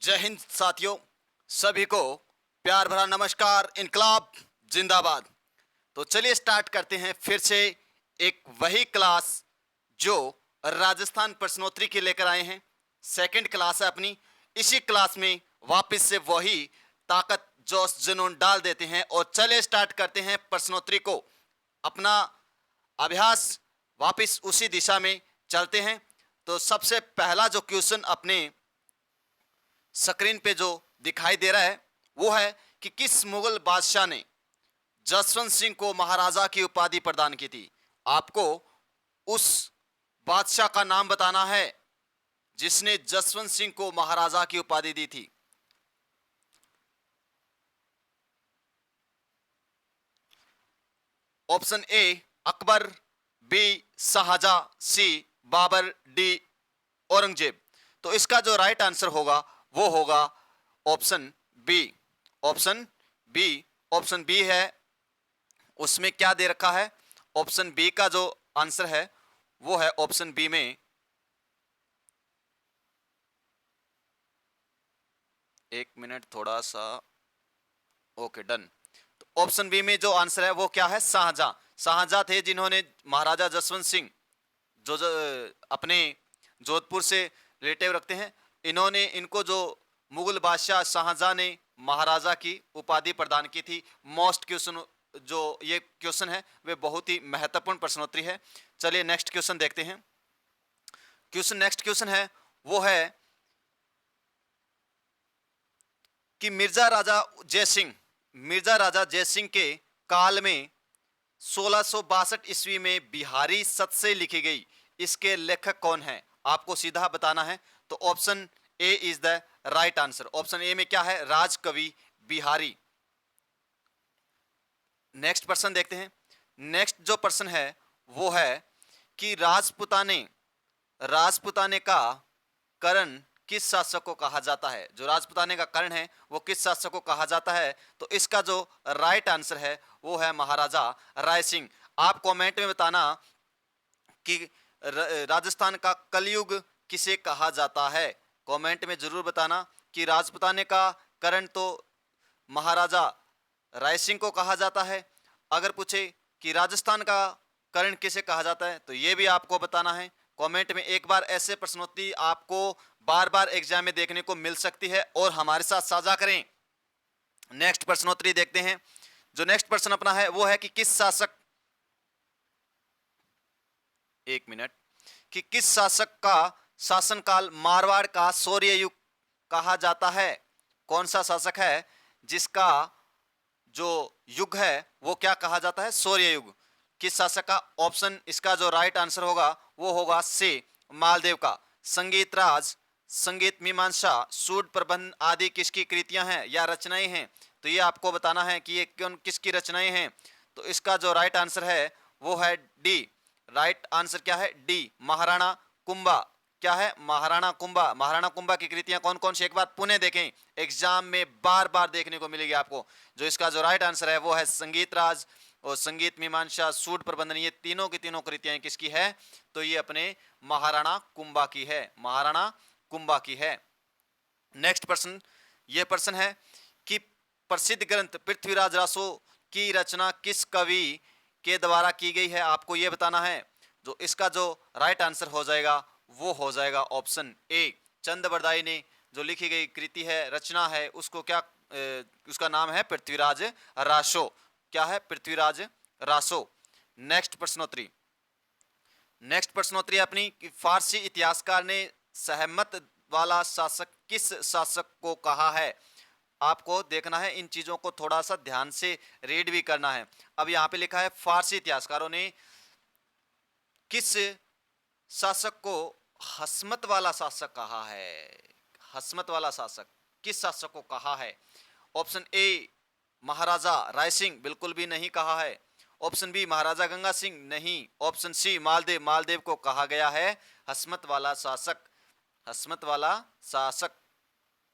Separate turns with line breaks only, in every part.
जय हिंद साथियों, सभी को प्यार भरा नमस्कार। इनकलाब जिंदाबाद। तो चलिए स्टार्ट करते हैं फिर से एक वही क्लास जो राजस्थान प्रश्नोत्तरी के लेकर आए हैं। सेकंड क्लास है अपनी। इसी क्लास में वापस से वही ताकत जोश जुनून डाल देते हैं और चलिए स्टार्ट करते हैं प्रश्नोत्तरी को। अपना अभ्यास वापस उसी दिशा में चलते हैं। तो सबसे पहला जो क्वेश्चन अपने स्क्रीन पे जो दिखाई दे रहा है वो है कि किस मुगल बादशाह ने जसवंत सिंह को महाराजा की उपाधि प्रदान की थी। आपको उस बादशाह का नाम बताना है जिसने जसवंत सिंह को महाराजा की उपाधि दी थी। Option A Akbar, B Shahjahan, C Babur, D Aurangzeb. तो इसका जो राइट आंसर होगा वो होगा option B. Option B. Option B है, उसमें क्या दे रखा है? ऑप्शन बी का जो आंसर है वो है ऑप्शन बी में, एक मिनट थोड़ा सा, ओके डन। तो ऑप्शन बी में जो आंसर है वो क्या है? शाहजहां। शाहजहां थे जिन्होंने महाराजा जसवंत सिंह जो अपने जोधपुर से रिलेटिव रखते हैं, इन्होंने इनको जो मुगल बादशाह शाहजहां ने महाराजा की उपाधि प्रदान की थी। मोस्ट क्वेश्चन जो ये क्वेश्चन है वे बहुत ही महत्वपूर्ण प्रश्नोत्तरी है। चलिए नेक्स्ट क्वेश्चन देखते हैं। नेक्स्ट क्वेश्चन है वो है कि मिर्जा राजा जयसिंह के काल में 1662 ईस्वी में बिहारी सत से लिखी गई, इसके लेखक कौन है? आपको सीधा बताना है। तो option A is the right answer. Option A में क्या है? राजकवि बिहारी। नेक्स्ट प्रश्न देखते हैं। नेक्स्ट जो प्रश्न है वो है कि राजपुताने का करण किस शासक को कहा जाता है? जो राजपुताने का करण है वो किस शासक को कहा जाता है? तो इसका जो राइट आंसर है वो है महाराजा राय सिंह। आप कमेंट में बताना कि राजस्थान का कलयुग किसे कहा जाता है। कमेंट में जरूर बताना कि राजपुताने का करण तो महाराजा राय सिंह को कहा जाता है। अगर पूछे कि राजस्थान का करण किसे कहा जाता है तो यह भी आपको बताना है। कमेंट में एक बार ऐसे प्रश्नोत्तरी आपको बार बार एग्जाम में देखने को मिल सकती है और हमारे साथ साझा करें। नेक्स्ट प्रश्नोत्तरी देखते हैं। जो नेक्स्ट प्रश्न अपना है वो है कि किस शासक का शासनकाल मारवाड़ का शौर्य युग कहा जाता है? कौन सा शासक है जिसका जो युग है वो क्या कहा जाता है? शौर्य युग। किस शासक का? ऑप्शन इसका जो राइट आंसर होगा वो होगा सी मालदेव का। संगीत राज, संगीत मीमांसा, सूड प्रबंध आदि किसकी कृतियां हैं या रचनाएं हैं? तो ये आपको बताना है कि ये कौन किसकी रचनाएं हैं। तो इसका जो राइट आंसर है वो है डी। राइट आंसर क्या है? डी महाराणा कुंभा। क्या है? महाराणा कुंभा। महाराणा कुंभा की कृतियां कौन कौन सी? एक बार पुनः देखें, एग्जाम में बार बार देखने को मिलेगी आपको। जो इसका जो राइट आंसर है वो है संगीत राज और संगीत मीमांसा, सूड प्रबंधन। ये तीनों की तीनों कृतियां किसकी है? तो ये अपने महाराणा कुंभा की है। महाराणा कुंभा की है। नेक्स्ट प्रश्न, ये प्रश्न है कि प्रसिद्ध ग्रंथ पृथ्वीराज रासो की रचना किस कवि के द्वारा की गई है? आपको यह बताना है। जो इसका जो राइट आंसर हो जाएगा वो हो जाएगा ऑप्शन ए। चंद बरदाई ने जो लिखी गई कृति है, रचना है, उसको क्या उसका नाम है पृथ्वीराज रासो। क्या है? पृथ्वीराज रासो। नेक्स्ट प्रश्नोत्तरी अपनी, फारसी इतिहासकार ने सहमत वाला शासक किस शासक को कहा है? आपको देखना है, इन चीजों को थोड़ा सा ध्यान से रीड भी करना है। अब यहां पे लिखा है फारसी इतिहासकारों ने किस शासक को हसमत वाला शासक कहा है? हसमत वाला शासक किस शासक को कहा है? ऑप्शन ए महाराजा राय सिंह, बिल्कुल भी नहीं कहा है। ऑप्शन बी महाराजा गंगा सिंह, नहीं। ऑप्शन सी मालदेव को कहा गया है हसमत वाला शासक। हसमत वाला शासक।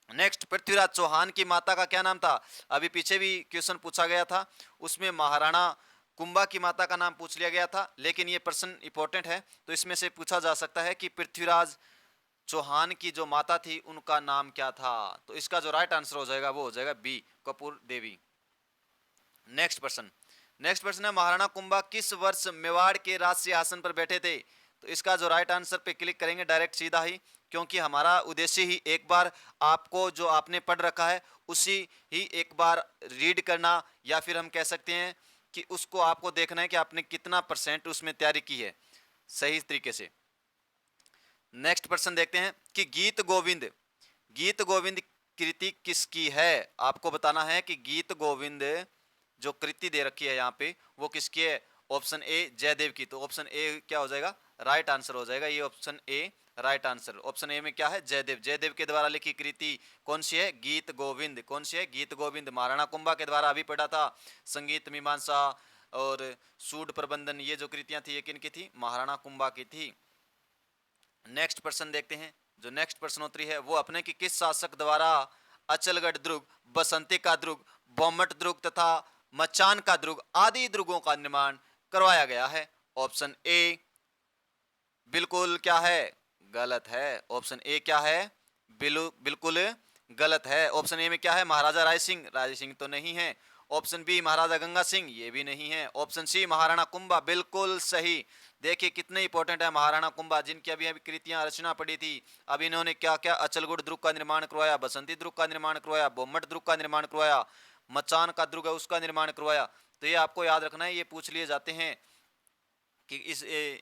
नेक्स्ट, पृथ्वीराज चौहान की माता का क्या नाम था? अभी पीछे भी क्वेश्चन पूछा गया था, उसमें महाराणा कुंभा की माता का नाम पूछ लिया गया था, लेकिन ये प्रश्न इंपॉर्टेंट है तो इसमें से पूछा जा सकता है कि पृथ्वीराज चौहान की जो माता थी उनका नाम क्या था? तो इसका जो राइट आंसर हो जाएगा वो हो जाएगा बी, कपूर देवी। नेक्स्ट प्रश्न है, महाराणा कुंभा किस वर्ष मेवाड़ के राज सिंहासन पर बैठे थे? तो इसका जो राइट आंसर पे क्लिक करेंगे डायरेक्ट सीधा ही, क्योंकि हमारा उद्देश्य ही एक बार आपको जो आपने पढ़ रखा है उसी ही एक बार रीड करना, या फिर हम कह सकते हैं कि उसको आपको देखना है कि आपने कितना % उसमें तैयारी की है सही तरीके से। नेक्स्ट प्रश्न देखते हैं कि गीत गोविंद कृति किसकी है? आपको बताना है कि गीत गोविंद जो कृति दे रखी है यहाँ पे वो किसकी है? ऑप्शन ए जयदेव की। तो ऑप्शन ए क्या हो जाएगा? राइट आंसर हो जाएगा, ये option A right answer. Option A में क्या है? जयदेव। जयदेव के द्वारा लिखी कृति कौन सी है? गीत गोविंद। कौन सी है? गीत गोविंद। महाराणा कुंभा के द्वारा अभी पढ़ा था संगीत मीमांसा और सूड प्रबंधन, ये जो कृतियां थी ये किनकी थी? महाराणा कुंभा की थी। नेक्स्ट प्रश्न देखते हैं। जो नेक्स्ट प्रश्नोत्तरी है वो अपने की किस शासक द्वारा अचलगढ़ दुर्ग, बसंती का दुर्ग, बोमट दुर्ग तथा मचान का दुर्ग आदि दुर्गों का निर्माण करवाया गया है? ऑप्शन ए बिल्कुल क्या है? गलत है। ऑप्शन ए क्या है? बिल्कुल गलत है। ऑप्शन ए में क्या है? महाराजा राय सिंह। राय सिंह तो नहीं है। ऑप्शन बी महाराजा गंगा सिंह, ये भी नहीं है। ऑप्शन सी महाराणा कुंभा, बिल्कुल सही। देखिए कितने इंपॉर्टेंट है महाराणा कुंभा, जिनकी अभी अभी कृतियां रचना पड़ी थी। अब इन्होंने क्या क्या? अचलगढ़ दुर्ग का निर्माण करवाया, बसंती दुर्ग का निर्माण करवाया, बोमट दुर्ग का निर्माण करवाया, मचान का दुर्ग है उसका निर्माण करवाया। तो ये आपको याद रखना है, ये पूछ लिए जाते हैं कि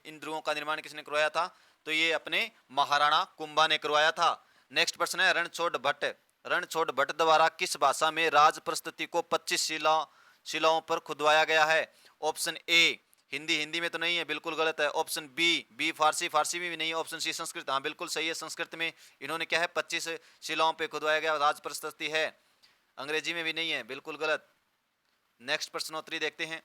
इन दुर्गों का निर्माण किसने करवाया था? तो ये अपने महाराणा कुंभा ने करवाया था। नेक्स्ट प्रश्न है, रणछोड़ भट्ट द्वारा किस भाषा में राज प्रस्तुति को 25 शिलाओं पर खुदवाया गया है? ऑप्शन ए हिंदी में तो नहीं है, बिल्कुल गलत है। ऑप्शन बी फारसी में भी नहीं है। ऑप्शन सी संस्कृत, हाँ बिल्कुल सही है। संस्कृत में इन्होंने क्या है? 25 शिलाओं पे खुदवाया गया राज प्रस्तुति है। अंग्रेजी में भी नहीं है, बिल्कुल गलत। नेक्स्ट प्रश्नोत्तरी देखते हैं।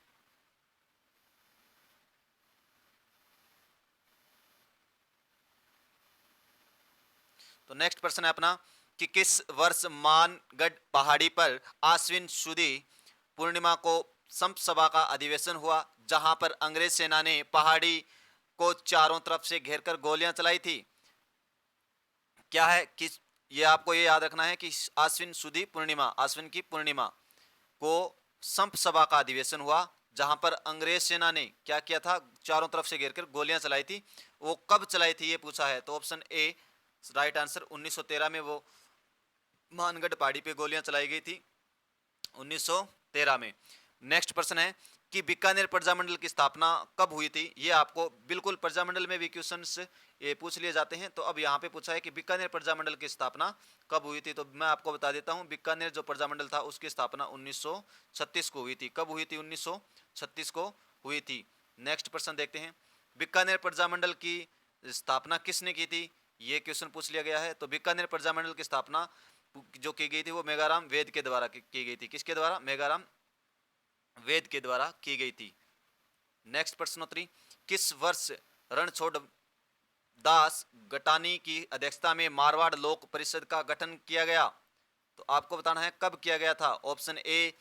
तो नेक्स्ट प्रश्न है अपना कि किस वर्ष मानगढ़ पहाड़ी पर आश्विन शुदी पूर्णिमा को संप सभा का अधिवेशन हुआ, जहां पर अंग्रेज सेना ने पहाड़ी को चारों तरफ से घेरकर गोलियां चलाई थी? क्या है? किस, ये आपको ये याद रखना है कि आश्विन की पूर्णिमा को संप सभा का अधिवेशन हुआ, जहां पर अंग्रेज सेना ने क्या किया था? चारों तरफ से घेरकर गोलियां चलाई थी। वो कब चलाई थी ये पूछा है। तो ऑप्शन ए राइट आंसर, 1913 में वो मानगढ़ पहाड़ी पे गोलियां चलाई गई थी, 1913 में। नेक्स्ट प्रश्न है कि बीकानेर प्रजामंडल की स्थापना कब हुई थी? ये आपको बिल्कुल प्रजामंडल में भी क्वेश्चंस ये पूछ लिए जाते हैं। तो अब यहाँ पे पूछा है कि बीकानेर प्रजामंडल की स्थापना कब हुई थी? तो मैं आपको बता देता हूँ, बीकानेर जो प्रजामंडल था उसकी स्थापना 1936 को हुई थी। कब हुई थी? 1936 को हुई थी। नेक्स्ट प्रश्न देखते हैं, बीकानेर प्रजामंडल की स्थापना किसने की थी? ये क्वेश्चन पूछ लिया गया है। तो बीकानेर प्रजामंडल की स्थापना जो की गई थी वो मेघाराम वेद के द्वारा की गई थी। किसके द्वारा? मेघाराम वेद के द्वारा की गई थी। नेक्स्ट प्रश्नोत्तरी, किस वर्ष रणछोड़ दास गटानी की अध्यक्षता में मारवाड़ लोक परिषद का गठन किया गया? तो आपको बताना है कब किया गया था। ऑप्शन ए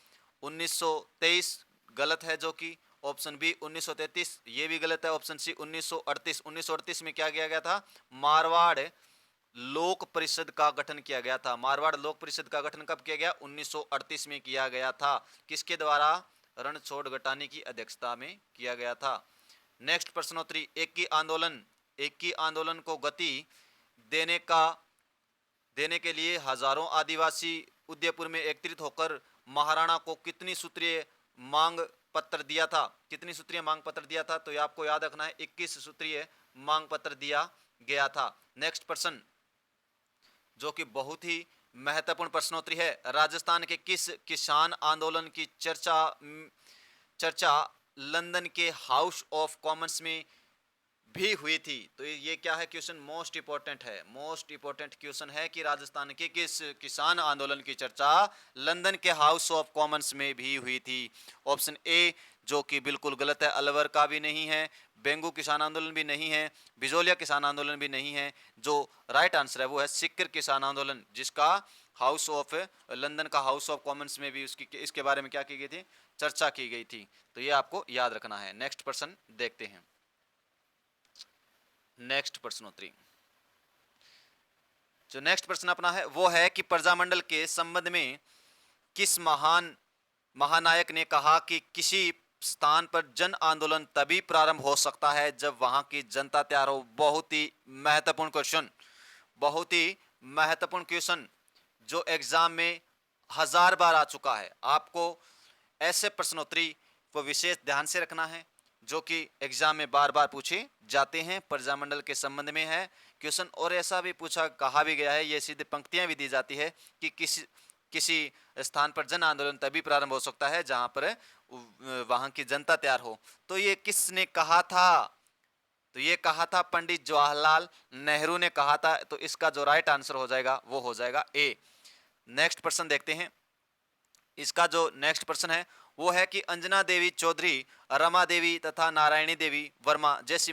1923 गलत है जो कि। ऑप्शन बी 1933 ये भी गलत है। ऑप्शन सी 1938 में क्या किया गया था? मारवाड़ लोक परिषद का गठन किया गया था। मारवाड़ लोक परिषद का गठन कब किया गया? 1938 में किया गया था। किसके द्वारा? रणछोड़ गटानी की अध्यक्षता में किया गया था। नेक्स्ट प्रश्नोत्तरी, एक की आंदोलन को गति देने के लिए हजारों आदिवासी उदयपुर में एकत्रित होकर महाराणा को कितनी सूत्रीय मांग पत्र दिया था? कितनी सूत्रीय मांग पत्र दिया था? तो ये आपको याद रखना है, 21 सूत्रीय मांग पत्र दिया गया था। नेक्स्ट प्रश्न जो कि बहुत ही महत्वपूर्ण प्रश्नोत्तरी है, राजस्थान के किस किसान आंदोलन की चर्चा लंदन के हाउस ऑफ कॉमन्स में भी हुई थी? तो ये क्या है क्वेश्चन? मोस्ट इंपॉर्टेंट क्वेश्चन है कि राजस्थान के किस किसान आंदोलन की चर्चा लंदन के हाउस ऑफ कॉमन्स में भी हुई थी? ऑप्शन ए जो कि बिल्कुल गलत है, अलवर का भी नहीं है, बेंगू किसान आंदोलन भी नहीं है, बिजोलिया किसान आंदोलन भी नहीं है। जो राइट आंसर है वो है सिक्कर किसान आंदोलन, जिसका हाउस ऑफ लंदन का हाउस ऑफ कॉमन्स में भी इसके बारे में क्या की गई थी? चर्चा की गई थी। तो ये आपको याद रखना है। नेक्स्ट प्रश्न देखते हैं। नेक्स्ट प्रश्नोत्तरी, जो नेक्स्ट प्रश्न अपना है वो है कि प्रजामंडल के संबंध में किस महानायक ने कहा कि किसी स्थान पर जन आंदोलन तभी प्रारंभ हो सकता है जब वहां की जनता तैयार हो। बहुत ही महत्वपूर्ण क्वेश्चन, बहुत ही महत्वपूर्ण क्वेश्चन जो एग्जाम में 1000 बार आ चुका है। आपको ऐसे प्रश्नोत्तरी को विशेष ध्यान से रखना है जो कि एग्जाम में बार बार पूछे जाते हैं। प्रजामंडल के संबंध में है क्वेश्चन, और ऐसा भी कहा भी गया है, ये सीधे पंक्तियां भी दी जाती है कि किसी स्थान पर जन आंदोलन तभी प्रारंभ हो सकता है जहां पर वहां की जनता तैयार हो। तो ये किसने कहा था? तो ये कहा था पंडित जवाहरलाल नेहरू ने कहा था। तो इसका जो राइट आंसर हो जाएगा वो हो जाएगा ए। नेक्स्ट प्रश्न देखते हैं। इसका जो नेक्स्ट प्रश्न है वो है कि अंजना देवी चौधरी, रमा देवी तथा नारायणी देवी वर्मा जैसी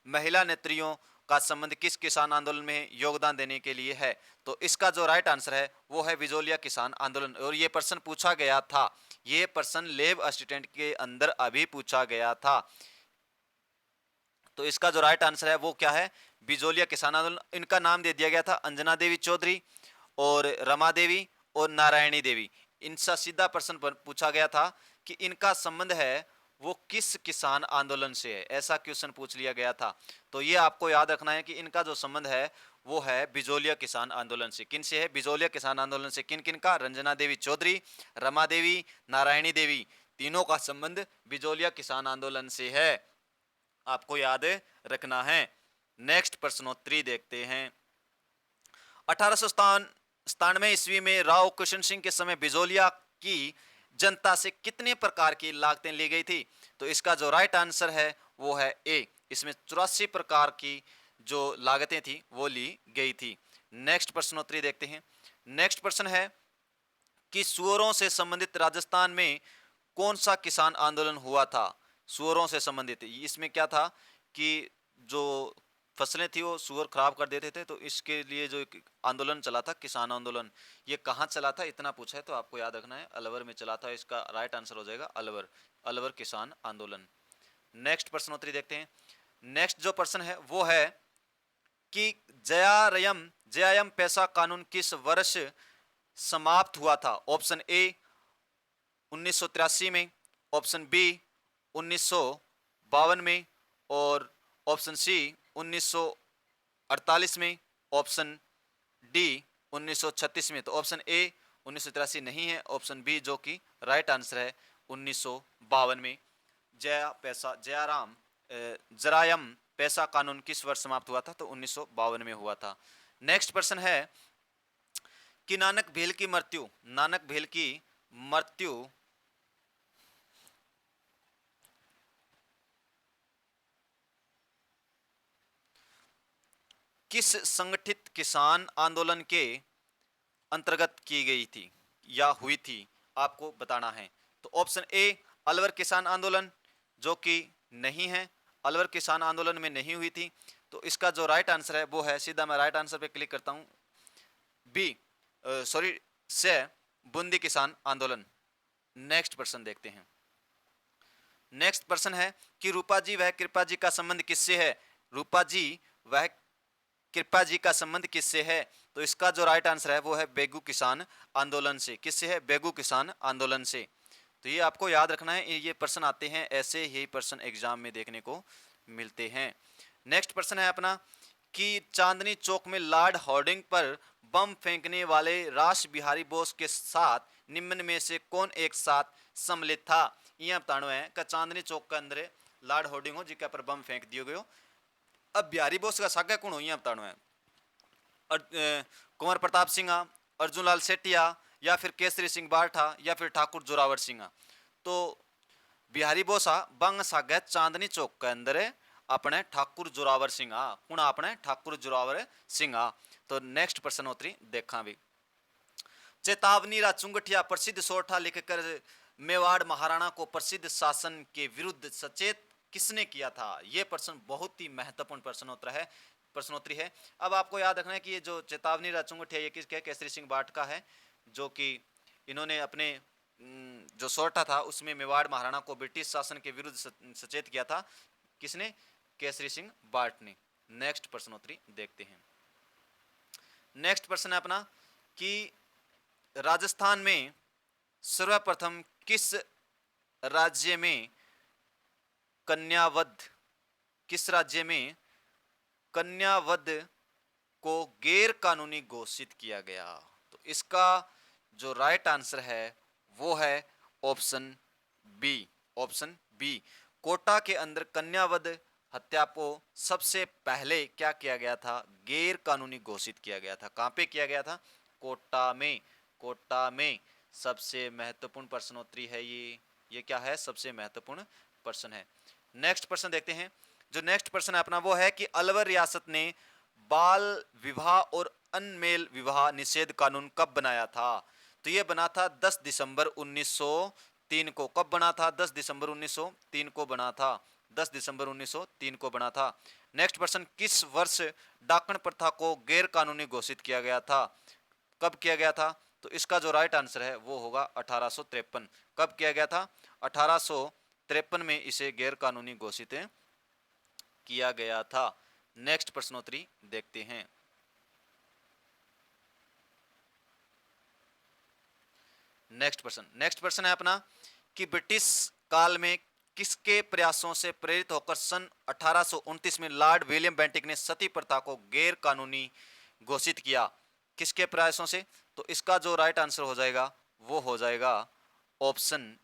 महिला नेत्रियों का संबंध किस किसान आंदोलन में योगदान देने के लिए है? तो इसका जो राइट आंसर है वो है बिजोलिया किसान आंदोलन। और ये प्रश्न पूछा गया था, ये प्रश्न लेब असिस्टेंट के अंदर अभी पूछा गया था। तो इसका जो राइट आंसर है वो क्या है? बिजोलिया किसान आंदोलन। इनका नाम दे दिया गया था अंजना देवी चौधरी और रमा देवी और नारायणी देवी। इनसे सीधा प्रश्न पूछा गया था कि इनका संबंध है वो किस किसान आंदोलन से है, ऐसा क्वेश्चन पूछ लिया गया था। तो ये आपको याद रखना है कि इनका जो संबंध है वो है बिजोलिया किसान आंदोलन से। किन से है? बिजोलिया किसान आंदोलन से। किन किन का? रंजना देवी चौधरी, रमा देवी, नारायणी देवी, तीनों का संबंध बिजोलिया किसान आंदोलन से है, आपको याद रखना है। नेक्स्ट प्रश्नोत्तरी देखते हैं। 1897 ईस्वी में राव कृष्ण सिंह के समय बिजोलिया की जनता से कितने प्रकार की लागतें ली गई थी? तो इसका जो राइट आंसर है वो है ए। इसमें 84 प्रकार की जो लागतें थी वो ली गई थी। नेक्स्ट प्रश्नोत्तरी देखते हैं। नेक्स्ट प्रश्न है कि सुअरों से संबंधित राजस्थान में कौन सा किसान आंदोलन हुआ था? सुअरों से संबंधित इसमें क्या था कि जो फसलें थी वो सुअर खराब कर देते थे, तो इसके लिए जो आंदोलन चला था किसान आंदोलन, ये कहाँ चला था इतना पूछा है तो आपको याद रखना है अलवर में चला था। इसका राइट आंसर हो जाएगा अलवर, अलवर किसान आंदोलन। नेक्स्ट प्रश्नोत्तरी देखते हैं। नेक्स्ट जो प्रश्न है वो है कि जयायम पैसा कानून किस वर्ष समाप्त हुआ था? ऑप्शन ए 1983 में, ऑप्शन बी 1952 में और ऑप्शन सी 1948 में, ऑप्शन डी 1936 में। तो ऑप्शन ए 1983 नहीं है, ऑप्शन बी जो कि राइट आंसर है 1952 में। जरायम पैसा कानून किस वर्ष समाप्त हुआ था? तो 1952 में हुआ था। नेक्स्ट प्रश्न है कि नानक भेल की मृत्यु किस संगठित किसान आंदोलन के अंतर्गत की गई थी या हुई थी, आपको बताना है। तो ऑप्शन ए अलवर किसान आंदोलन जो कि नहीं है, अलवर किसान आंदोलन में नहीं हुई थी। तो इसका जो राइट आंसर है वो है, सीधा मैं राइट आंसर पे क्लिक करता हूं, बी से बूंदी किसान आंदोलन। नेक्स्ट प्रश्न देखते हैं। नेक्स्ट प्रश्न है कि रूपा जी वह कृपा जी का संबंध किससे है? रूपा जी वह कृपा जी का संबंध किससे है? तो इसका जो राइट आंसर है वो है बेगू किसान आंदोलन से। किससे है? बेगू किसान आंदोलन से। तो ये आपको याद रखना है, ये प्रश्न आते हैं, ऐसे ही प्रश्न एग्जाम में देखने को मिलते हैं। नेक्स्ट प्रश्न है अपना कि चांदनी चौक में लॉर्ड हार्डिंग पर बम फेंकने वाले रास बिहारी बोस के साथ निम्न में से कौन एक साथ सम्मिलित था? यह बताना है कि चांदनी चौक के अंदर लॉर्ड हार्डिंग हो जिसके पर बम फेंक दियो गयो। अब बिहारी बोस का सागा कौन हो यह बताना है, कुंवर प्रताप सिंह, अर्जुन लाल सेठिया या फिर केसरी सिंह बारठा या फिर ठाकुर जोरावर सिंह। तो बिहारी बोसा बंग सागे चांदनी चौक के अंदर अपने ठाकुर जोरावर सिंह कौन? अपने ठाकुर जोरावर सिंह। तो नेक्स्ट प्रश्नोत्तरी देखा भी। चेतावनी रा चुंगठिया प्रसिद्ध सोरठा लिखकर मेवाड़ महाराणा को प्रसिद्ध शासन के विरुद्ध सचेत किसने किया था? यह प्रश्न बहुत ही महत्वपूर्ण प्रश्नोत्तरी है। अब आपको याद रखना है कि ये जो चेतावनी रा चुंगठिया ये किसके? केसरी सिंह बाट का है, जो कि इन्होंने अपने जो सोरठा था उसमें मेवाड़ महाराणा को ब्रिटिश शासन के विरुद्ध सचेत किया था। किसने? केसरी सिंह बाट ने। नेक्स्ट प्रश्नोत्तरी देखते हैं। नेक्स्ट प्रश्न है अपना कि राजस्थान में सर्वप्रथम किस राज्य में कन्यावध किस राज्य में कन्यावध को गैर कानूनी घोषित किया गया? तो इसका जो राइट आंसर है वो है option B. Option B, Kota के अंदर कन्यावध हत्या को सबसे पहले क्या किया गया था? गैर कानूनी घोषित किया गया था। कहां पे किया गया था? कोटा में। कोटा में सबसे महत्वपूर्ण प्रश्नोत्तरी है ये क्या है? सबसे महत्वपूर्ण प्रश्न है। नेक्स्ट प्रश्न देखते हैं। जो नेक्स्ट प्रश्न है अपना वो है कि अलवर रियासत ने बाल विवाह और अनमेल विवाह निषेध कानून कब बनाया था? तो ये बना था 10 दिसंबर 1903 को। कब बना था? 10 दिसंबर 1903 को बना था। 10 दिसंबर 1903 को बना था। नेक्स्ट प्रश्न, किस वर्ष डाकन प्रथा को गैर कानूनी घोषित किया गया था? कब किया गया था? तो इसका जो राइट आंसर है वो होगा 1853। कब किया गया था? 1853 में इसे गैर कानूनी घोषित किया गया था। नेक्स्ट प्रश्नोत्तरी देखते हैं। नेक्स्ट प्रश्न है अपना कि ब्रिटिश काल में किसके प्रयासों से प्रेरित होकर सन 1829 में लॉर्ड विलियम बेंटिक ने सती प्रथा को गैर कानूनी घोषित किया? किसके प्रयासों से? तो इसका जो राइट आंसर हो जाएगा वो हो जाएगा ऑप्शन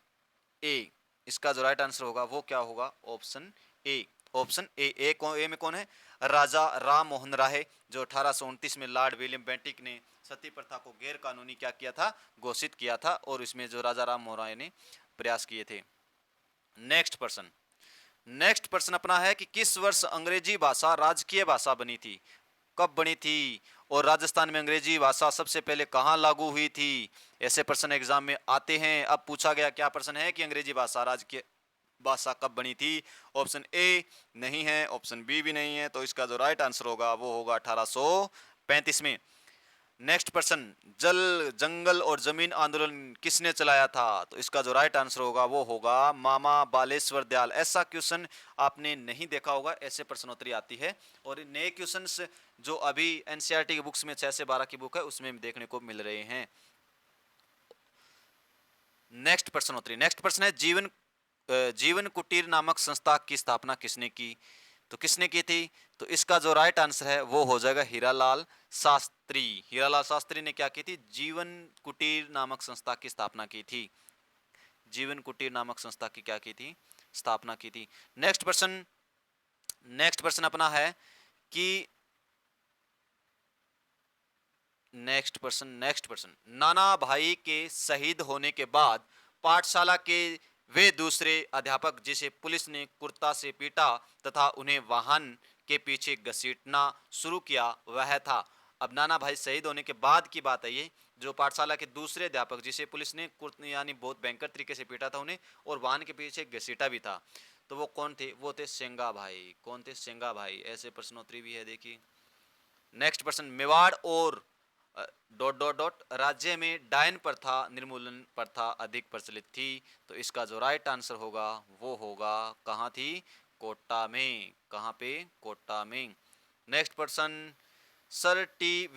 ए। इसका जो राइट आंसर होगा वो क्या होगा? Option A. ऑप्शन ए में कौन है? राजा राम मोहन राय, जो 1829 में लॉर्ड विलियम बेंटिक ने सती प्रथा को गैर कानूनी क्या किया था? घोषित किया था। और इसमें जो राजा राम मोहन राय ने प्रयास किए थे। नेक्स्ट प्रश्न अपना है कि किस वर्ष अंग्रेजी भाषा राजकीय भाषा बनी थी? कब बनी थी? और राजस्थान में अंग्रेजी भाषा सबसे पहले कहां लागू हुई थी? ऐसे प्रश्न एग्जाम में आते हैं। अब पूछा गया क्या प्रश्न है कि अंग्रेजी भाषा राजकीय भाषा कब बनी थी? ऑप्शन ए नहीं है, ऑप्शन बी भी नहीं है। तो इसका जो राइट आंसर होगा वो होगा 1835 में। नेक्स्ट प्रश्न, जल जंगल और जमीन आंदोलन किसने चलाया था? तो इसका जो राइट आंसर होगा वो होगा मामा बालेश्वर दयाल। ऐसा क्वेश्चन आपने नहीं देखा होगा, ऐसे प्रश्नोत्तरी आती है। और नए क्वेश्चंस जो अभी एनसीईआरटी की बुक्स में 6 से 12 की बुक है उसमें देखने को मिल रहे हैं। नेक्स्ट प्रश्न है जीवन कुटीर नामक संस्था की स्थापना किसने की? तो किसने की थी? तो इसका जो राइट आंसर है वो हो जाएगा हीरालाल शास्त्री। हीरालाल शास्त्री ने क्या की थी? जीवन कुटीर नामक संस्था की स्थापना की थी। जीवन कुटीर नामक संस्था की क्या की थी? स्थापना की थी। नेक्स्ट प्रश्न अपना है कि नेक्स्ट प्रश्न, नाना भाई के शहीद होने के बाद पाठशाला के वे दूसरे अध्यापक जिसे पुलिस ने कुर्ता से पीटा तथा उन्हें वाहन के पीछे घसीटना शुरू किया वह था? अब नाना भाई शहीद होने के बाद की बात है ये। जो पाठशाला के दूसरे अध्यापक जिसे पुलिस ने यानी बहुत भयंकर तरीके से पीटा था उन्हें और वाहन के पीछे घसीटा भी था, तो वो कौन थे? वो थे सेंगा भाई। कौन थे? सेंगा भाई। ऐसे प्रश्नोत्तरी भी है, देखिए। नेक्स्ट प्रश्न, मेवाड़ और डॉट डॉट डॉट राज्य में डायन प्रथा निर्मूलन प्रथा अधिक प्रचलित थी? तो इसका जो राइट आंसर होगा वो होगा कहाँ थी? कोटा में। कहाँ पे? कोटा में। नेक्स्ट प्रश्न, सर टी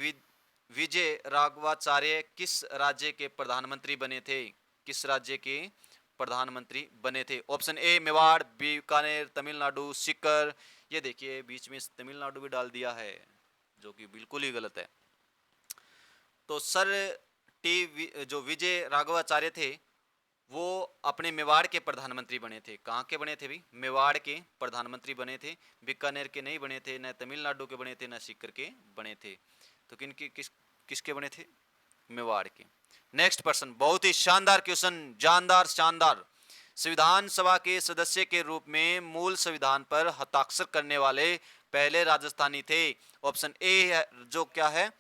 विजय राघवाचार्य किस राज्य के प्रधानमंत्री बने थे? किस राज्य के प्रधानमंत्री बने थे? Option A Mewar, Bikaner, Tamil Nadu, Sikar. ये देखिए बीच में तमिलनाडु भी डाल दिया है जो कि बिल्कुल ही गलत है। तो सर जो विजय राघवाचार्य थे वो अपने मेवाड़ के प्रधानमंत्री बने थे। कहाँ के बने थे भाई? मेवाड़ के प्रधानमंत्री बने थे। बीकानेर के नहीं बने थे, न तमिलनाडु के बने थे, न सीकर के बने थे। तो किसके बने थे? मेवाड़ के। नेक्स्ट प्रश्न, बहुत ही शानदार क्वेश्चन, जानदार शानदार। संविधान सभा के सदस्य के रूप में मूल संविधान पर हस्ताक्षर करने वाले पहले राजस्थानी थे? ऑप्शन ए जो क्या है?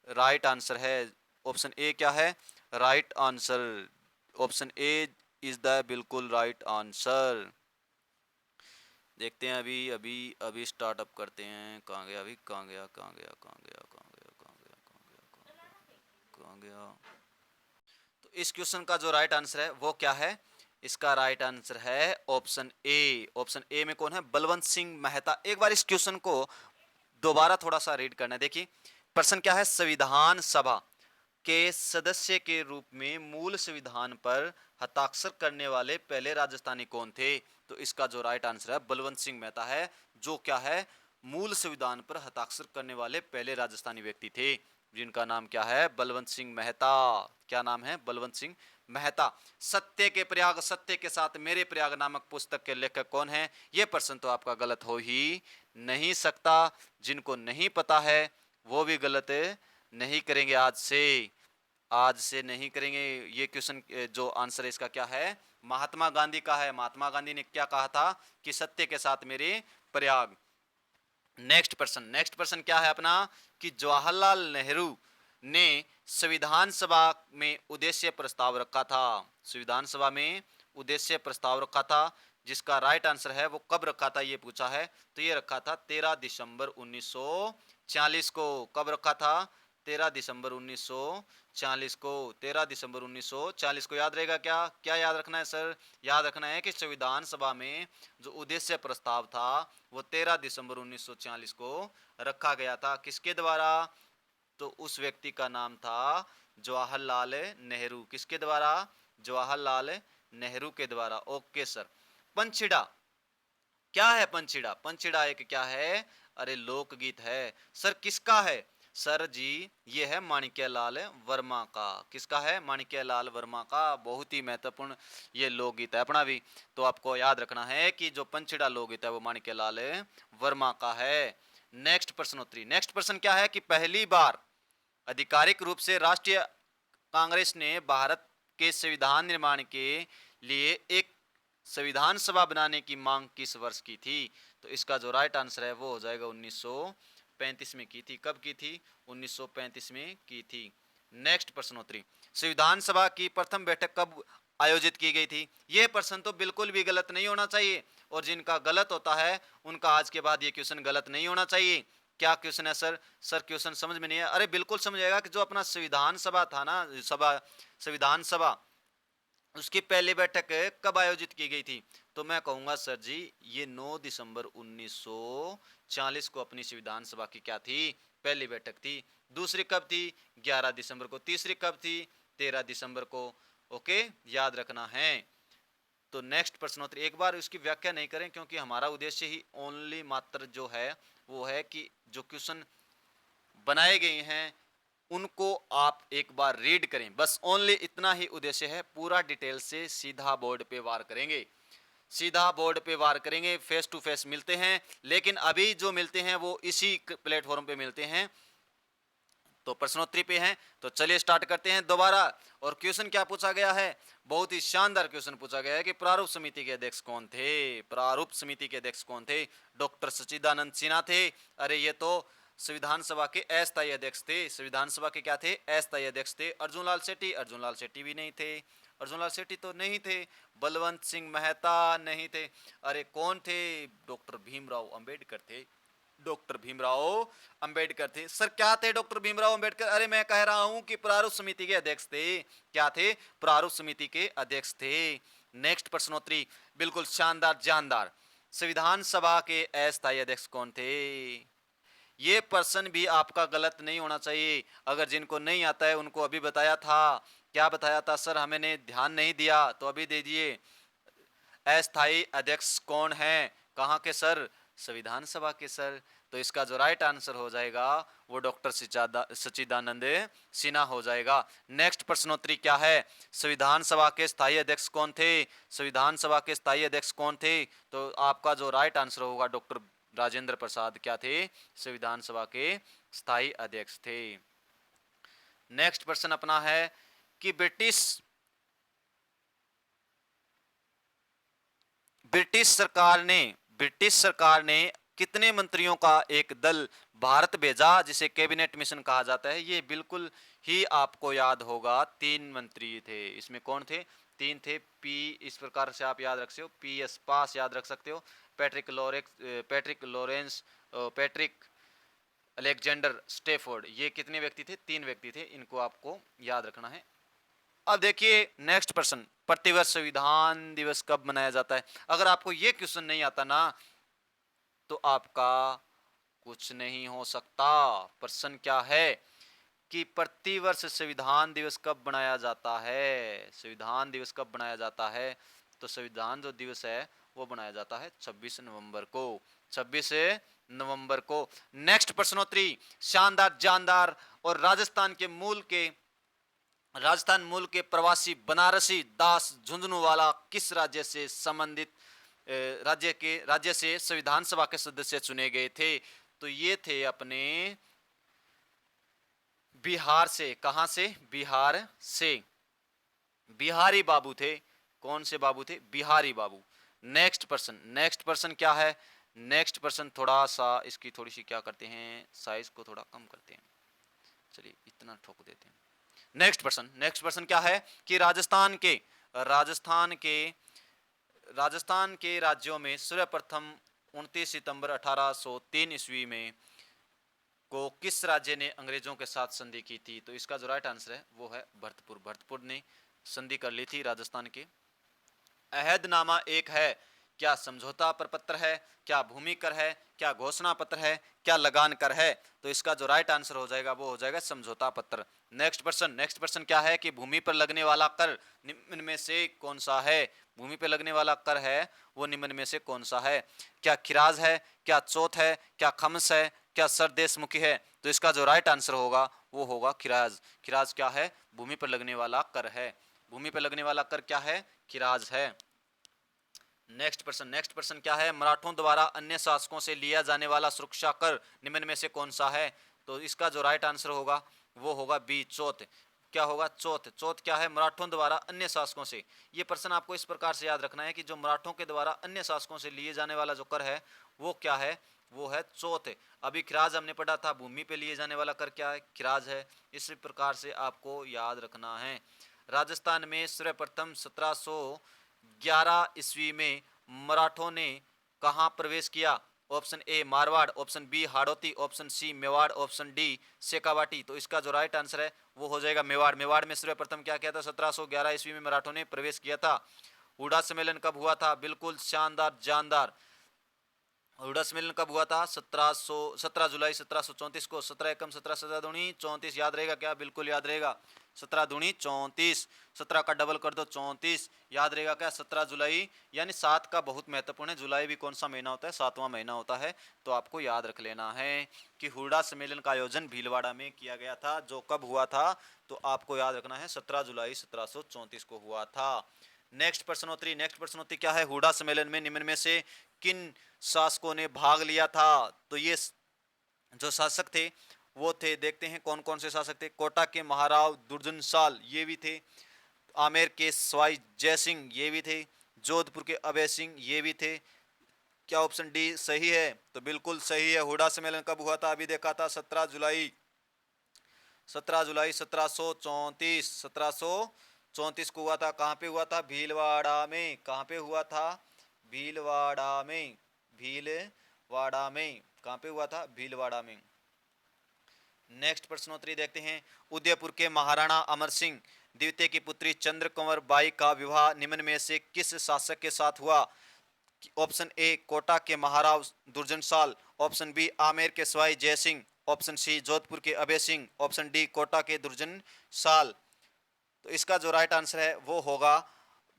राइट आंसर है। ऑप्शन ए क्या है? Right answer. Option A is the बिल्कुल राइट आंसर। देखते हैं अभी स्टार्टअप करते हैं। कहाँ गया अभी? कहाँ गया? तो इस क्वेश्चन का जो राइट आंसर है वो क्या है? इसका राइट आंसर है ऑप्शन ए। ऑप्शन ए में कौन है? बलवंत सिंह मेहता। एक बार इस क्वेश्चन को दोबारा थोड़ा सा रीड करना है। देखिए प्रश्न क्या है, संविधान सभा के सदस्य के रूप में मूल संविधान पर हस्ताक्षर करने वाले पहले राजस्थानी कौन थे? तो इसका जो राइट आंसर है बलवंत सिंह मेहता है, जो क्या है, मूल संविधान पर हस्ताक्षर करने वाले पहले राजस्थानी व्यक्ति थे, जिनका नाम क्या है, बलवंत सिंह मेहता। क्या नाम है? बलवंत सिंह मेहता। सत्य के प्रयाग, सत्य के साथ मेरे प्रयाग नामक पुस्तक के लेखक कौन है? यह प्रश्न तो आपका गलत हो ही नहीं सकता। जिनको नहीं पता है वो भी गलत नहीं करेंगे, आज से नहीं करेंगे। ये क्वेश्चन जो आंसर है इसका क्या है, महात्मा गांधी का है। महात्मा गांधी ने क्या कहा था कि सत्य के साथ मेरे प्रयाग। नेक्स्ट प्रश्न क्या है अपना, कि जवाहरलाल नेहरू ने संविधान सभा में उद्देश्य प्रस्ताव रखा था। संविधान सभा में उद्देश्य प्रस्ताव रखा था, जिसका राइट आंसर है वो कब रखा था ये पूछा है, तो ये रखा था 13 दिसंबर 1940 को। कब रखा था? 13 दिसंबर 1940 को। 13 दिसंबर 1940 को याद रहेगा क्या? क्या याद रखना है सर? याद रखना है कि संविधान सभा में जो उद्देश्य प्रस्ताव था वो 13 दिसंबर 1940 को रखा गया था। किसके द्वारा? तो उस व्यक्ति का नाम था जवाहरलाल नेहरू। किसके द्वारा? जवाहरलाल नेहरू के द्वारा। Okay sir. पंछिड़ा क्या है? पंछिड़ा, पंछिड़ा एक क्या है? अरे लोकगीत है। सर किसका है? सर जी ये है माणिक्यलाल वर्मा का। किसका है? माणिक्यलाल वर्मा का। बहुत ही महत्वपूर्ण ये लोकगीत है अपना भी, तो आपको याद रखना है कि जो पंछिड़ा लोकगीत है वो माणिक्यलाल वर्मा का है। नेक्स्ट प्रश्नोत्तरी। नेक्स्ट प्रश्न क्या है, कि पहली बार आधिकारिक रूप से राष्ट्रीय कांग्रेस ने भारत के संविधान निर्माण के लिए एक संविधान सभा बनाने की मांग किस वर्ष की थी? तो इसका जो राइट आंसर है वो हो जाएगा 1935 में की थी। कब की थी? 1935 में की थी। नेक्स्ट प्रश्नोत्तरी। संविधान सभा की प्रथम बैठक कब आयोजित की गई थी? यह प्रश्न तो बिल्कुल भी गलत नहीं होना चाहिए, और जिनका गलत होता है उनका आज के बाद ये क्वेश्चन गलत नहीं होना चाहिए। क्या क्वेश्चन है सर? सर क्वेश्चन समझ में नहीं है? अरे बिल्कुल समझ आएगा कि जो अपना संविधान सभा था ना, संविधान सभा, उसकी पहली बैठक कब आयोजित की गई थी? तो मैं कहूंगा सर जी ये 9 दिसंबर 1940 को अपनी संविधान सभा की क्या थी? पहली बैठक थी। दूसरी कब थी? 11 दिसंबर को। तीसरी कब थी? 13 दिसंबर को। ओके, याद रखना है। तो नेक्स्ट प्रश्नोत्तरी एक बार उसकी व्याख्या नहीं करें, क्योंकि हमारा उद्देश्य ही ओनली मात्र जो है वो है कि जो क्वेश्चन बनाए गए हैं उनको आप एक बार रीड करें, बस ओनली इतना ही उद्देश्य है। पूरा डिटेल से सीधा बोर्ड पे वार करेंगे, सीधा बोर्ड पे वार करेंगे, फेस टू फेस मिलते हैं। लेकिन अभी जो मिलते हैं वो इसी प्लेटफॉर्म पे मिलते हैं, तो प्रश्नोत्तरी पे हैं। तो चलिए स्टार्ट करते हैं दोबारा। और क्वेश्चन क्या पूछा गया है? बहुत ही शानदार क्वेश्चन पूछा गया है कि प्रारूप समिति के अध्यक्ष कौन थे? प्रारूप समिति के अध्यक्ष कौन थे? डॉक्टर सच्चिदानंद सिन्हा थे। अरे ये तो संविधान सभा के अस्थायी अध्यक्ष थे। संविधान सभा के क्या थे? अस्थायी अध्यक्ष थे। अर्जुन लाल शेट्टी? अर्जुन लाल शेट्टी भी नहीं थे। अर्जुन लाल शेट्टी तो नहीं थे। बलवंत सिंह मेहता नहीं थे। अरे कौन थे? डॉक्टर भीमराव अंबेडकर थे। डॉक्टर भीमराव अंबेडकर थे। सर क्या थे डॉक्टर भीमराव अंबेडकर? अरे मैं कह रहा हूं कि प्रारूप समिति के अध्यक्ष थे। क्या थे? प्रारूप समिति के अध्यक्ष थे। नेक्स्ट प्रश्नोत्तरी बिल्कुल शानदार जानदार। संविधान सभा के अस्थायी अध्यक्ष कौन थे? ये प्रश्न भी आपका गलत नहीं होना चाहिए। अगर जिनको नहीं आता है उनको अभी बताया था। क्या बताया था सर? हमने ध्यान नहीं दिया तो अभी दे दिए। अस्थायी अध्यक्ष कौन है? कहाँ के सर? संविधान सभा के सर। तो इसका जो राइट आंसर हो जाएगा वो डॉक्टर सच्चिदानंद सिन्हा हो जाएगा। नेक्स्ट प्रश्नोत्तरी क्या है? संविधान सभा के स्थायी अध्यक्ष कौन थे? संविधान सभा के स्थायी अध्यक्ष कौन थे? तो आपका जो राइट आंसर होगा डॉक्टर राजेंद्र प्रसाद क्या थे? संविधान सभा के स्थायी अध्यक्ष थे। नेक्स्ट प्रश्न अपना है कि ब्रिटिश सरकार ने कितने मंत्रियों का एक दल भारत भेजा जिसे कैबिनेट मिशन कहा जाता है? ये बिल्कुल ही आपको याद होगा। 3 मंत्री थे। इसमें कौन थे? 3 थे। पी, इस प्रकार से आप याद रख सकते हो, पी एस पास याद रख सकते हो, Patrick Lawrence, Patrick Alexander Stafford. ये कितने व्यक्ति थे? 3 व्यक्ति थे। इनको आपको याद रखना है। अब देखिए नेक्स्ट प्रश्न, प्रतिवर्ष संविधान दिवस कब मनाया जाता है? अगर आपको ये क्वेश्चन नहीं आता ना तो आपका कुछ नहीं हो सकता। प्रश्न क्या है कि प्रतिवर्ष संविधान दिवस कब बनाया जाता है? संविधान दिवस कब बनाया जाता है? तो संविधान जो दिवस है वो बनाया जाता है 26 नवंबर को। 26 नवंबर को। नेक्स्ट प्रश्नोत्तरी, शानदार जानदार और राजस्थान मूल के प्रवासी बनारसी दास झुंझुनूवाला किस राज्य से संबंधित राज्य से संविधान सभा के सदस्य चुने गए थे? तो ये थे अपने बिहार से। कहां से? बिहार से। बिहारी बाबू थे। कौन से बाबू थे? बिहारी बाबू। नेक्स्ट पर्सन क्या है? नेक्स्ट पर्सन थोड़ा सा इसकी थोड़ी सी क्या करते हैं, साइज को थोड़ा कम करते हैं। चलिए इतना ठोक देते हैं। नेक्स्ट पर्सन क्या है कि राजस्थान के राज्यों में सर्वप्रथम 29 सितंबर 1803 ईस्वी में को किस राज्य ने अंग्रेजों के साथ संधि की थी? तो इसका जो राइट आंसर है वो है भरतपुर। भरतपुर ने संधि कर ली थी राजस्थान के। अहदनामा एक है, क्या समझौता प्रपत्र है, क्या भूमि कर है, क्या घोषणा पत्र है, क्या लगान कर है? तो इसका जो राइट आंसर हो जाएगा वो हो जाएगा समझौता पत्र। नेक्स्ट पर्सन क्या है कि भूमि पर लगने वाला कर निम्न में से कौन सा है? भूमि पर लगने वाला कर है वो निम्न में से कौन सा है? क्या खिराज है, क्या चौथ है, क्या खमस है, क्या सरदेशमुखी है? तो इसका जो राइट आंसर होगा वो होगा खिराज। खिराज क्या है? भूमि पर लगने वाला कर है। भूमि पर लगने वाला कर क्या है? खिराज है। नेक्स्ट पर्सन क्या है? मराठों द्वारा अन्य शासकों से लिया जाने वाला सुरक्षा कर निम्न में से कौन सा है? तो इसका जो राइट आंसर होगा वो होगा बी, चौथ। क्या होगा? चौथ। चौथ क्या है? मराठों द्वारा अन्य शासकों से। ये प्रश्न आपको इस प्रकार से याद रखना है कि जो मराठों के द्वारा अन्य शासकों से लिए जाने वाला जो कर है वो क्या है? वो है चौथ। अभी खिराज हमने पढ़ा था, भूमि पे लिए जाने वाला कर क्या है? खिराज है। इसी प्रकार से आपको याद रखना है। राजस्थान में सर्वप्रथम 1711 ईस्वी में मराठों ने कहां प्रवेश किया? Option A Marwar, option B Hadoti, option C Mewar, option D Shekhawati. तो इसका जो राइट आंसर है वो हो जाएगा मेवाड़। मेवाड़ में सर्वप्रथम क्या किया था? 1711 ईस्वी में मराठों ने प्रवेश किया था। हुडा सम्मेलन कब हुआ था? बिल्कुल शानदार जानदार। हुडा सम्मेलन कब हुआ था? 17 जुलाई 1734 को। 17 एकम 17 17 दूनी 34 याद रहेगा क्या? बिल्कुल याद रहेगा। 17 दूनी 34, 17 का डबल कर दो 34, याद रहेगा क्या? 17 जुलाई। यानी 7 का बहुत महत्वपूर्ण है। जुलाई भी कौन सा महीना होता है? 7वां महीना होता है। तो आपको याद रख लेना है कि हुडा सम्मेलन का आयोजन भीलवाड़ा में किया गया था। जो कब हुआ था? तो आपको याद रखना है 17 जुलाई 1734 को हुआ था। नेक्स्ट प्रश्नोत्तरी क्या है? हुडा सम्मेलन में निम्न में से किन शासकों ने भाग लिया था? तो ये जो शासक थे वो थे, देखते हैं कौन कौन से शासक थे। कोटा के महाराव दुर्जनशाल ये भी थे। आमेर के सवाई जयसिंह ये भी थे। जोधपुर के अभय सिंह ये भी थे। क्या ऑप्शन डी सही है? तो बिल्कुल सही है। हुडा सम्मेलन कब हुआ था? अभी देखा था 17 जुलाई 1734। 1734 को हुआ था। कहाँ पे हुआ था? भीलवाड़ा में। कहाँ पे हुआ था? भीलवाड़ा में। भीलवाड़ा में। कहाँ पे हुआ था? भीलवाड़ा में। नेक्स्ट प्रश्नोत्तरी देखते हैं। उदयपुर के महाराणा अमर सिंह द्वितीय की पुत्री चंद्र कंवर बाई का विवाह निम्न में से किस शासक के साथ हुआ? ऑप्शन ए कोटा के महाराव दुर्जनशाल, ऑप्शन बी आमेर के सवाई जयसिंह, ऑप्शन सी जोधपुर के अभय सिंह, ऑप्शन डी कोटा के दुर्जनशाल। तो इसका जो राइट आंसर है वो होगा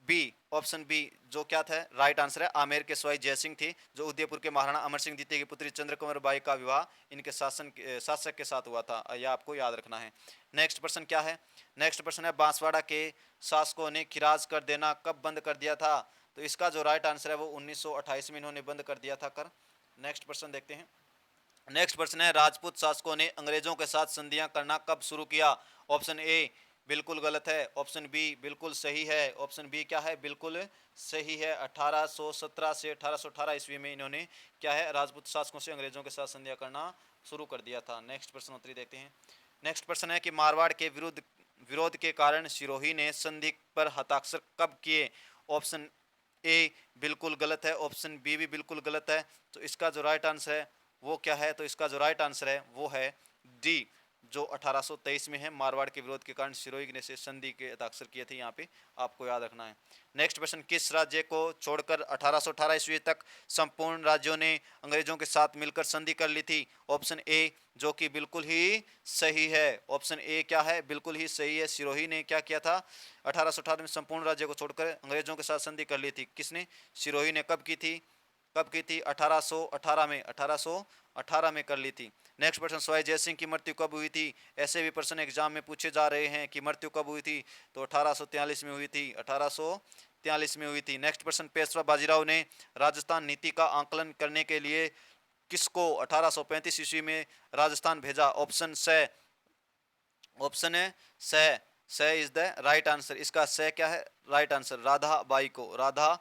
बी, ऑप्शन बी। जो क्या था? राइट आंसर है आमेर के सवाई जयसिंह थी, जो उदयपुर के महाराणा अमर सिंह द्वितीय की पुत्री चंद्रकुंवर बाई का विवाह इनके शासक के साथ हुआ था। यह आपको याद रखना है। नेक्स्ट प्रश्न क्या है? नेक्स्ट प्रश्न है बांसवाड़ा के शासकों ने खिराज कर देना कब बंद कर दिया था? तो इसका जो राइट आंसर है वो 1928 में इन्होंने बंद कर दिया था कर। नेक्स्ट प्रश्न देखते हैं। नेक्स्ट प्रश्न है राजपूत शासकों ने अंग्रेजों के साथ संधियां करना कब शुरू किया? ऑप्शन ए बिल्कुल गलत है, ऑप्शन बी बिल्कुल सही है। ऑप्शन बी क्या है? बिल्कुल सही है। 1817 से 1818 ईस्वी में इन्होंने क्या है? राजपूत शासकों से अंग्रेजों के साथ संधियां करना शुरू कर दिया था। नेक्स्ट प्रश्न उत्तरी देखते हैं। नेक्स्ट प्रश्न है कि मारवाड़ के विरोध के कारण सिरोही ने संधि पर हस्ताक्षर कब किए? ऑप्शन ए बिल्कुल गलत है, ऑप्शन बी भी बिल्कुल गलत है। तो इसका जो राइट आंसर है वो क्या है? तो इसका जो राइट आंसर है वो है डी, जो 1823 में है, मारवाड़ के विरोध के कारण सिरोही ने से संधि के हस्ताक्षर किए थे, यहाँ पे आपको याद रखना है। नेक्स्ट प्रश्न, किस राज्य को छोड़कर 1818 ईस्वी तक संपूर्ण राज्यों ने अंग्रेजों के साथ मिलकर संधि कर ली थी? ऑप्शन ए, जो कि बिल्कुल ही सही है। ऑप्शन ए क्या है? बिल्कुल ही सही है। सिरोही ने क्या किया था? 1818 में संपूर्ण राज्य को छोड़कर अंग्रेजों के साथ संधि कर ली थी। किसने? सिरोही ने। कब की थी? कब की थी? 1818 में, 1818 में कर ली थी। नेक्स्ट प्रश्न, सवाई जयसिंह की मृत्यु कब हुई थी? ऐसे भी प्रश्न एग्जाम में पूछे जा रहे हैं कि मृत्यु कब हुई थी, तो 1843 में हुई थी, 1843 में हुई थी। नेक्स्ट प्रश्न, पेशवा बाजीराव ने राजस्थान नीति का आंकलन करने के लिए किसको 1835 ईस्वी में राजस्थान भेजा? ऑप्शन से, ऑप्शन है से, से इज द राइट आंसर। इसका से क्या है? राइट आंसर, राधा बाई को, राधा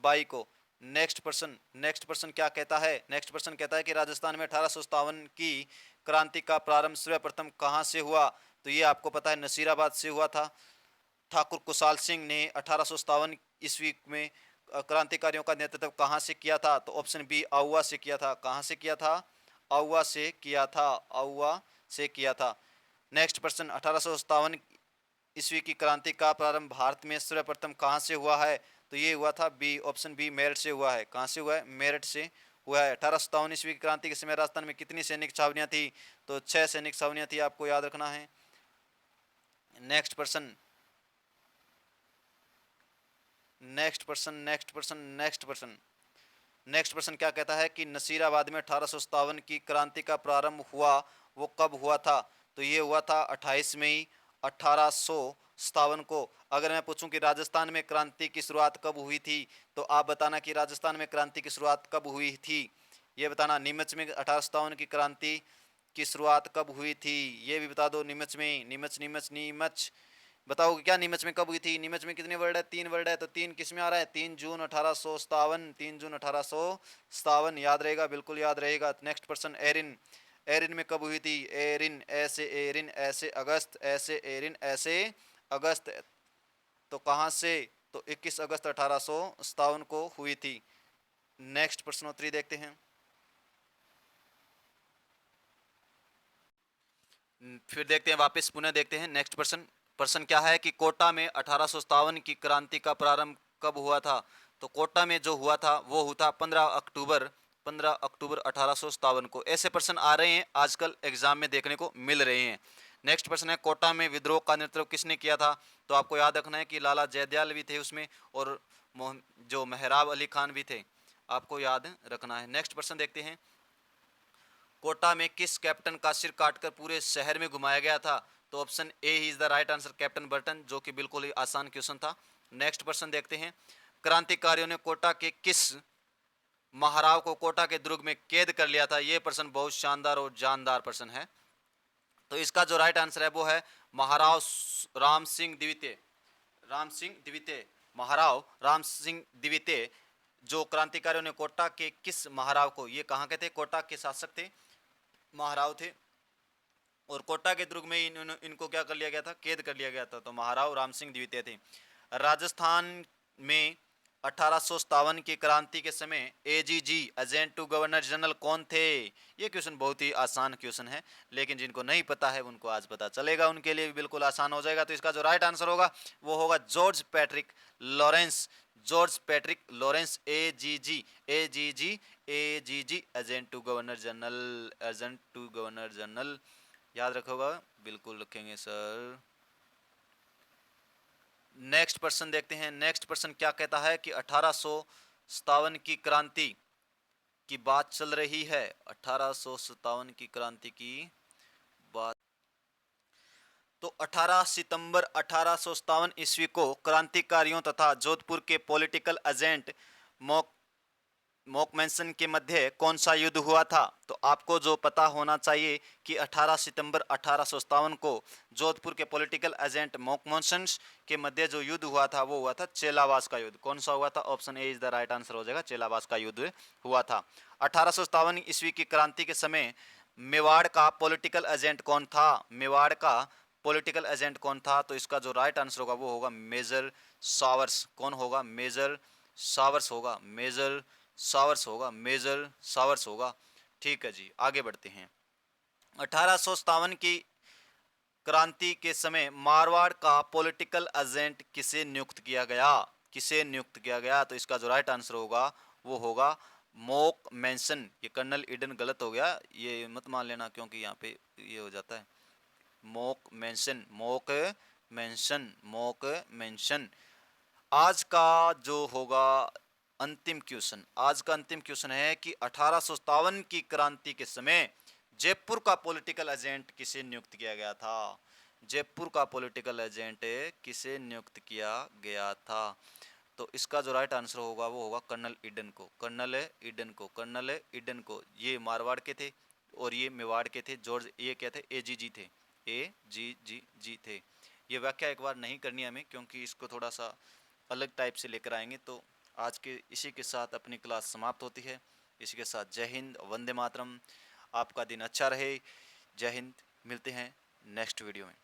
बाई को। नेक्स्ट प्रश्न क्या कहता है? नेक्स्ट प्रश्न कहता है कि राजस्थान में 1857 की क्रांति का प्रारंभ सर्वप्रथम कहां से हुआ? तो ये आपको पता है, नसीराबाद से हुआ था। ठाकुर कुशाल सिंह ने 1857 ईस्वी में क्रांतिकारियों का नेतृत्व कहां से किया था? तो ऑप्शन बी, आउवा से किया था। कहां से किया था? आउवा से किया था, आउवा से किया था। नेक्स्ट प्रश्न, 1857 ईस्वी की क्रांति का प्रारंभ भारत में सर्वप्रथम कहां से हुआ है? तो ये हुआ था बी, ऑप्शन बी, मेरठ से हुआ है। कहां से हुआ है? मेरठ से हुआ है। 1857 ईस्वी की क्रांति के समय राजस्थान में कितनी सैनिक छावनियां थी? तो 6 सैनिक छावनियां थी, आपको याद रखना है। नेक्स्ट प्रश्न, नेक्स्ट प्रश्न, नेक्स्ट प्रश्न, नेक्स्ट प्रश्न, नेक्स्ट प्रश्न क्या कहता है कि नसीराबाद में 1857 की क्रांति का प्रारंभ हुआ, वो कब हुआ था? तो ये हुआ था 28 मई 1857 को। अगर मैं पूछूं कि राजस्थान में क्रांति की शुरुआत कब हुई थी, तो आप बताना कि राजस्थान में क्रांति की शुरुआत कब हुई थी, ये बताना। नीमच में 1857 की क्रांति की शुरुआत कब हुई थी, ये भी बता दो। नीमच में, नीमच, नीमच, नीमच, बताओ क्या नीमच में कब हुई थी? नीमच में कितने वर्ड है? 3 वर्ड है, तो 3 किस में आ रहा है? 3 जून 1857, 3 जून 1857, याद रहेगा, बिल्कुल याद रहेगा। नेक्स्ट पर्सन, एरिन, एरिन में कब हुई थी? एरिन, ऐसे एरिन, ऐसे अगस्त, ऐसे एरिन, ऐसे अगस्त, तो कहाँ से? तो 21 अगस्त 1857 को हुई थी। नेक्स्ट प्रश्नोत्तरी देखते हैं। फिर देखते हैं, वापस पुनः देखते हैं। नेक्स्ट प्रश्न, प्रश्न क्या है कि कोटा में 1857 की क्रांति का प्रारंभ कब हुआ था? तो कोटा में जो हुआ था वो हुआ था 15 अक्टूबर, 15 अक्टूबर 1857 को। ऐसे प्रश्न आ रहे हैं आजकल एग्जाम में, देखने को मिल रहे हैं। नेक्स्ट प्रश्न है, कोटा में विद्रोह का नेतृत्व किसने किया था? तो आपको याद रखना है कि लाला जयदयाल भी थे उसमें, और जो मेहराब अली खान भी थे, आपको याद रखना है। नेक्स्ट प्रश्न देखते हैं, कोटा में किस कैप्टन का सिर काटकर पूरे शहर में घुमाया गया था? तो option A is the right answer, captain Burton, जो कि बिल्कुल ही आसान क्वेश्चन था। नेक्स्ट प्रश्न देखते हैं, क्रांतिकारियों ने कोटा के किस महाराव को कोटा के दुर्ग में कैद कर लिया था? यह प्रश्न बहुत शानदार और जानदार प्रश्न है। तो इसका जो राइट आंसर है वो है महाराव राम सिंह द्वितीय, राम सिंह द्वितीय, महाराव राम सिंह द्वितीय। जो क्रांतिकारियों ने कोटा के किस महाराव को, ये कहाँ के थे? कोटा के शासक थे, महाराव थे, और कोटा के दुर्ग में इनको क्या कर लिया गया था? कैद कर लिया गया था। तो महाराव राम सिंह द्वितीय थे। राजस्थान में 1857 की क्रांति के समय AGG, agent to governor general, कौन थे? ये क्वेश्चन बहुत ही आसान क्वेश्चन है, लेकिन जिनको नहीं पता है उनको आज पता चलेगा, उनके लिए भी बिल्कुल आसान हो जाएगा। तो इसका जो राइट आंसर होगा वो होगा George Patrick Lawrence, George Patrick Lawrence, AGG, AGG, AGG, agent to governor general, agent to governor general, याद रखोगा, बिल्कुल रखेंगे सर। नेक्स्ट प्रश्न देखते हैं। नेक्स्ट प्रश्न क्या कहता है कि 1857 की क्रांति की बात चल रही है, 1857 की क्रांति की बात। तो 18 सितंबर 1857 ईस्वी को क्रांतिकारियों तथा जोधपुर के पॉलिटिकल एजेंट मॉकमेंसन के मध्य कौन सा युद्ध हुआ था? तो आपको जो पता होना चाहिए कि 18 सितंबर 1857 को जोधपुर के पॉलिटिकल एजेंट मॉकमेंसन के मध्य जो युद्ध हुआ था वो हुआ था चेलावास का युद्ध। कौन सा हुआ था? Option A is the right answer हो जाएगा, चेलावास का युद्ध हुआ था। 1857 ईस्वी की क्रांति के समय मेवाड़ का पॉलिटिकल एजेंट कौन था? मेवाड़ का पॉलिटिकल एजेंट कौन था? तो इसका जो राइट आंसर होगा वो होगा मेजर सावर्स। कौन होगा? मेजर सावर्स होगा, मेजर सावर्स होगा, मेजर सावर्स होगा। ठीक है जी, आगे बढ़ते हैं। 1857 की क्रांति के समय मारवाड़ का पॉलिटिकल एजेंट किसे नियुक्त किया गया? किसे नियुक्त किया गया? तो इसका जो राइट आंसर होगा वो होगा मोक मेंशन। ये कर्नल ईडन गलत हो गया, ये मत मान लेना क्योंकि यहाँ पे ये हो जाता है mock mention, mock mention, mock mention. आज का जो होगा अंतिम क्वेश्चन, आज का अंतिम क्वेश्चन है कि 1857 की क्रांति के समय जयपुर का पॉलिटिकल एजेंट किसे नियुक्त किया गया था? जयपुर का पॉलिटिकल एजेंट किसे नियुक्त किया गया था? तो इसका जो राइट आंसर होगा वो होगा कर्नल ईडन को, कर्नल ईडन को, कर्नल ईडन को। ये मारवाड़ के थे और ये मेवाड़ के थे। जॉर्ज ये क्या थे? एजीजी थे, एजीजी थे। ये व्याख्या एक बार नहीं करनी हमें क्योंकि इसको थोड़ा सा अलग टाइप से लेकर आएंगे। तो आज के इसी के साथ अपनी क्लास समाप्त होती है। इसी के साथ जय हिंद, वंदे मातरम। आपका दिन अच्छा रहे। जय हिंद। मिलते हैं नेक्स्ट वीडियो में।